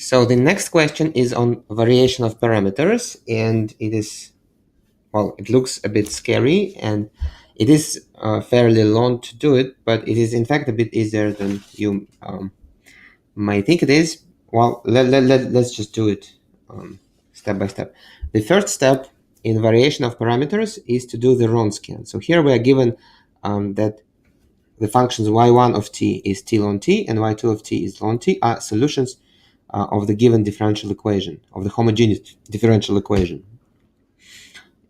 So the next question is on variation of parameters, and it is, well, it looks a bit scary, and it is fairly long to do it, but it is in fact a bit easier than you might think it is. Well, let's just do it step by step. The first step in variation of parameters is to do the Wronskian. So here we are given that the functions y1 of t is t ln t and y2 of t is ln t are solutions of the given differential equation, of the homogeneous differential equation.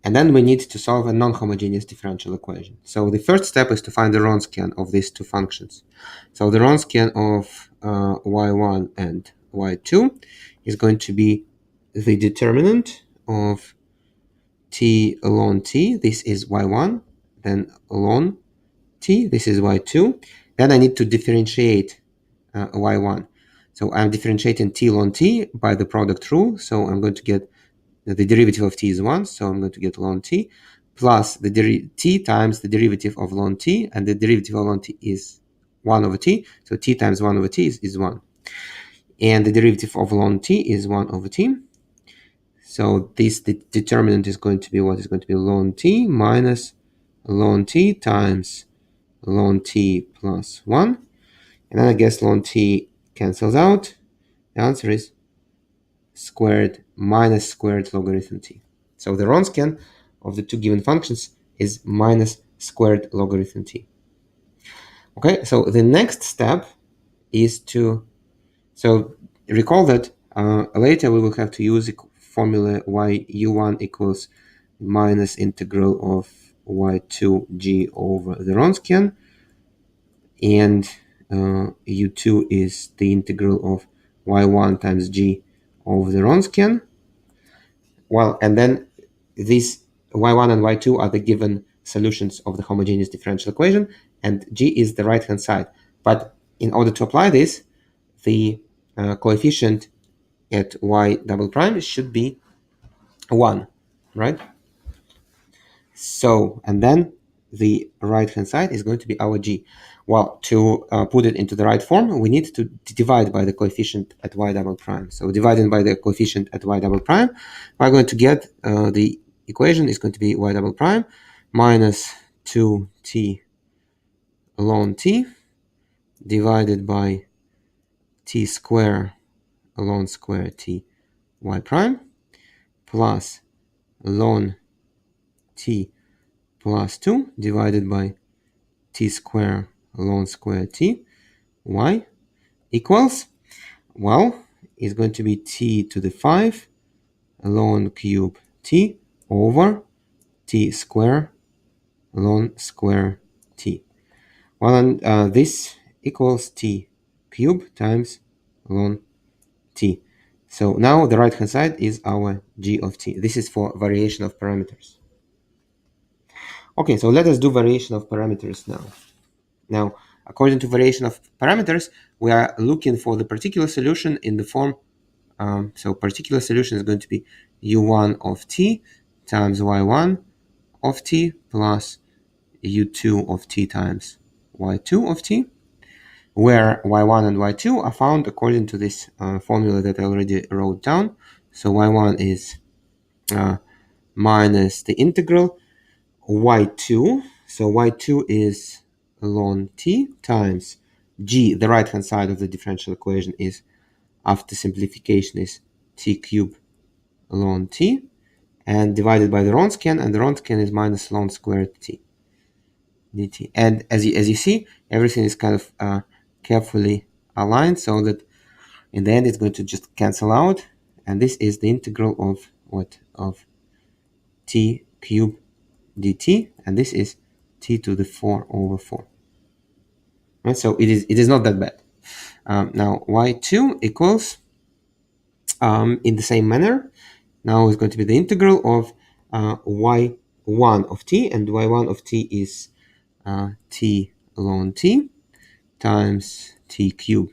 And then we need to solve a non-homogeneous differential equation. So the first step is to find the Wronskian of these two functions. So the Wronskian of y1 and y2 is going to be the determinant of t ln t. This is y1, then ln t, this is y2. Then I need to differentiate y1. So I'm differentiating t ln t by the product rule. So I'm going to get the derivative of t is 1, so I'm going to get ln t plus the t times the derivative of ln t, and the derivative of ln t is 1 over t, so t times 1 over t is 1. And the derivative of ln t is 1 over t. So the determinant is going to be what? Is going to be ln t minus ln t times ln t plus 1. And then I guess ln t cancels out. The answer is squared minus squared logarithm t. So the Wronskian of the two given functions is minus squared logarithm t. Okay, so the next step is to, so recall that later we will have to use the formula y u1 equals minus integral of y2g over the Wronskian, and u2 is the integral of y1 times g over the Wronskian. Well, and then these y1 and y2 are the given solutions of the homogeneous differential equation, and g is the right-hand side. But in order to apply this, the coefficient at y double prime should be 1, right? So, and then the right-hand side is going to be our g. Well, to put it into the right form, we need to divide by the coefficient at y double prime. So dividing by the coefficient at y double prime, we're going to get the equation is going to be y double prime minus 2t ln t divided by t square ln square t y prime plus ln t plus 2 divided by t square ln square t y equals, well, is going to be t to the 5 ln cube t over t square ln square t. Well, and this equals t cube times ln t. So now the right hand side is our g of t. This is for variation of parameters. Okay, so let us do variation of parameters now. Now, according to variation of parameters, we are looking for the particular solution in the form, so particular solution is going to be u1 of t times y1 of t plus u2 of t times y2 of t, where y1 and y2 are found according to this formula that I already wrote down. So y1 is minus the integral y2. So y2 is ln t times g, the right hand side of the differential equation is, after simplification, is t cube ln t, and divided by the Wronskian, and the Wronskian is minus ln squared t dt. And as you see, everything is kind of carefully aligned so that in the end it's going to just cancel out, and this is the integral of what? Of t cube dt, and this is t to the 4 over 4. Right, so it is not that bad. Now y2 equals, in the same manner, now it's going to be the integral of y1 of t, and y1 of t is t ln t times t cube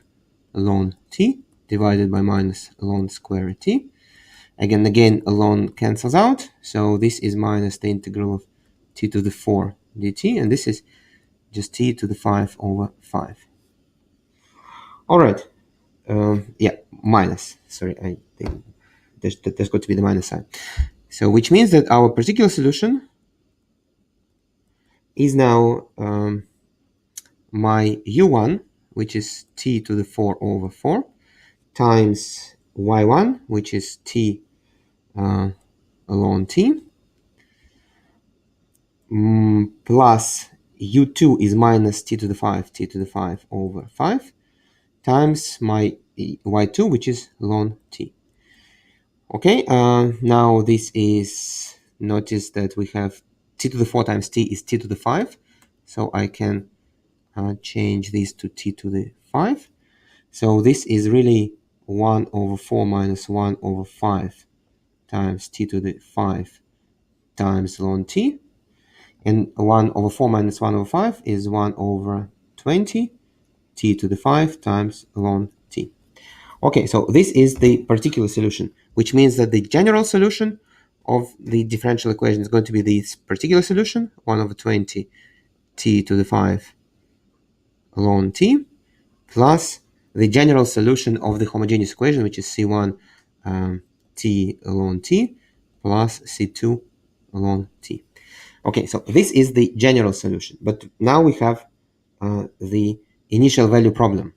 ln t divided by minus ln square t. Again, ln cancels out, so this is minus the integral of t to the 4 dt, and this is just t to the 5 over 5. All right. Yeah, minus. Sorry, I think there's got to be the minus sign. So which means that our particular solution is now my u1, which is t to the 4 over 4, times y1, which is t ln t, plus u2 is minus t to the 5 over 5, times my y2, which is ln t. Okay, now this is, notice that we have t to the 4 times t is t to the 5, so I can change this to t to the 5. So this is really 1 over 4 minus 1 over 5 times t to the 5 times ln t. And 1 over 4 minus 1 over 5 is 1 over 20 t to the 5 times ln t. Okay, so this is the particular solution, which means that the general solution of the differential equation is going to be this particular solution, 1 over 20 t to the 5 ln t, plus the general solution of the homogeneous equation, which is C1 t ln t plus C2 ln t. Okay, so this is the general solution, but now we have the initial value problem.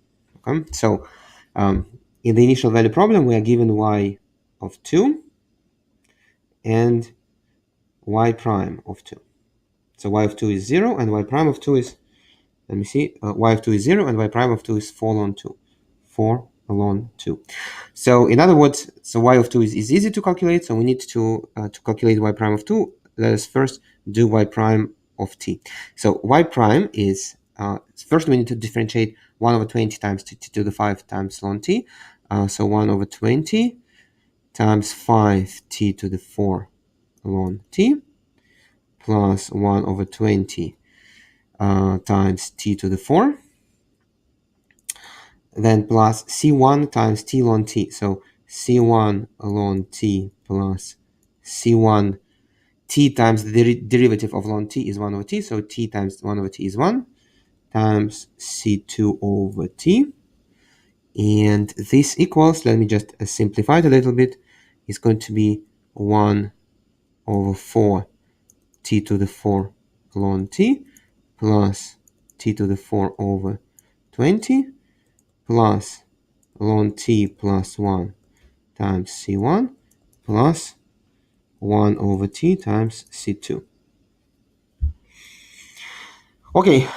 Okay, so in the initial value problem, we are given y of 2 and y prime of 2. So y of 2 is 0 and y prime of 2 is, let me see, y of 2 is 0 and y prime of 2 is 4 ln 2. 4 ln 2. So in other words, so y of 2 is easy to calculate, so we need to calculate y prime of 2. Let us first do y prime of t. So y prime is, first we need to differentiate 1 over 20 times t to the 5 times ln t. So 1 over 20 times 5t to the 4 ln t plus 1 over 20 times t to the 4, then plus c1 times t ln t. So c1 ln t plus c1 t times the derivative of ln t is 1 over t, so t times 1 over t is 1, times c2 over t. And this equals, let me just simplify it a little bit, is going to be 1 over 4 t to the 4 ln t plus t to the 4 over 20 plus ln t plus 1 times c1 plus 1 over t times c2. Okay,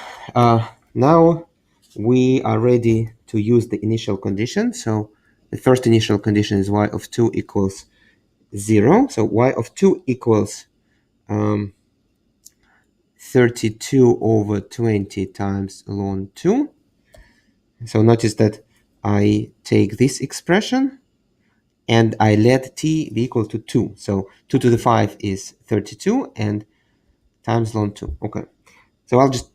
now we are ready to use the initial condition. So the first initial condition is y of 2 equals 0. So y of 2 equals 32 over 20 times ln 2. So notice that I take this expression and I let t be equal to 2. So 2 to the 5 is 32 and times ln 2. Okay. So I'll just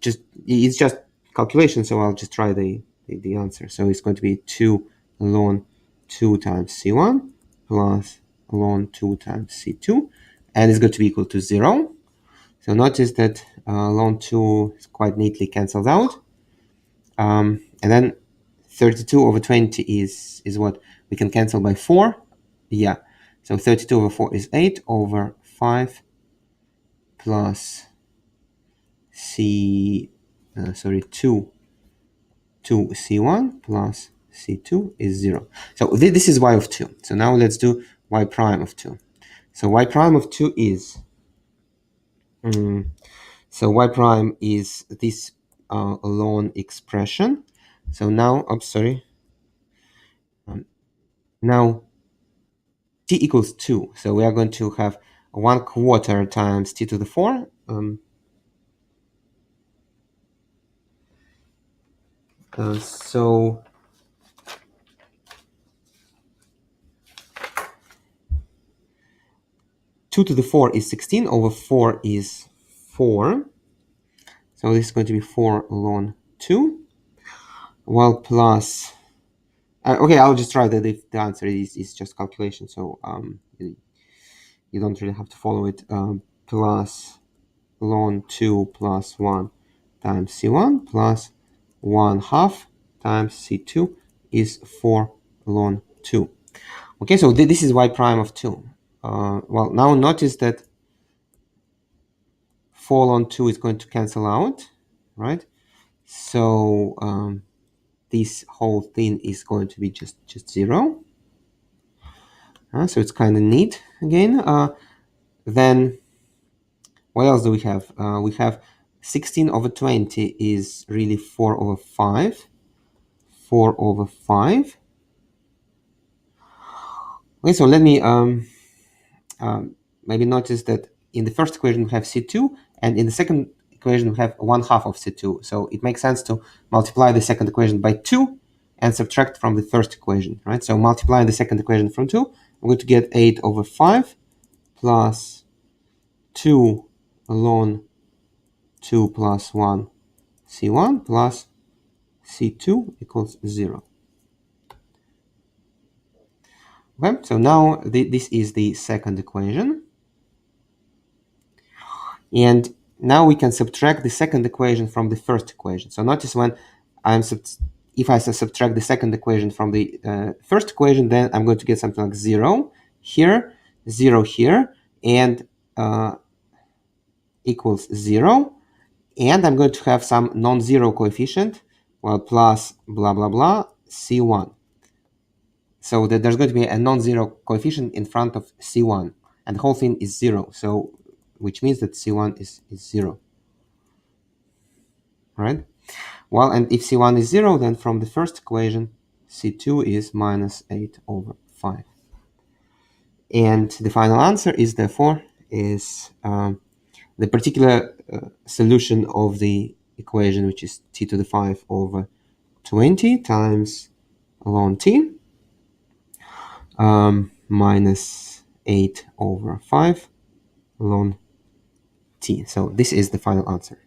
it's just calculation, so I'll just try the answer. So it's going to be 2 ln 2 times c1 plus ln 2 times c2, and it's going to be equal to 0. So notice that ln 2 is quite neatly cancelled out. And then 32 over 20 is what? We can cancel by 4. Yeah. So 32 over 4 is 8 over 5 plus 2c1 plus c2 is 0. So this is y of 2. So now let's do y prime of 2. So y prime of 2 is, so y prime is this ln expression. So now, I'm sorry. Now t equals 2. So we are going to have 1/4 times t to the 4. So 2 to the 4 is 16, over 4 is 4. So this is going to be 4 ln 2. Well, plus, okay, I'll just try that if the answer is just calculation, so you don't really have to follow it. Plus ln 2 plus 1 times c1 plus 1/2 times c2 is 4 ln 2. Okay, so this is y prime of 2. Well, now notice that 4 ln 2 is going to cancel out, right? So this whole thing is going to be just 0. So it's kind of neat again. Then what else do we have? We have 16 over 20 is really 4 over 5. 4 over 5. Okay, so let me maybe notice that in the first equation we have C2, and in the second equation we have 1/2 of C2. So it makes sense to multiply the second equation by 2 and subtract from the first equation, right? So multiplying the second equation from 2, I'm going to get 8 over 5 plus 2 ln 2 plus 1 C1 plus C2 equals 0. Okay, so now this is the second equation. And now we can subtract the second equation from the first equation. So notice when if I subtract the second equation from the first equation, then I'm going to get something like 0 here, 0 here, and equals 0. And I'm going to have some non-zero coefficient, well, plus blah, blah, blah, C1. So that there's going to be a non-zero coefficient in front of C1. And the whole thing is 0. So which means that C1 is 0. Right? Well, and if C1 is 0, then from the first equation, C2 is minus 8 over 5. And the final answer is therefore is the particular solution of the equation, which is t to the 5 over 20 times ln t minus 8 over 5 ln t. So this is the final answer.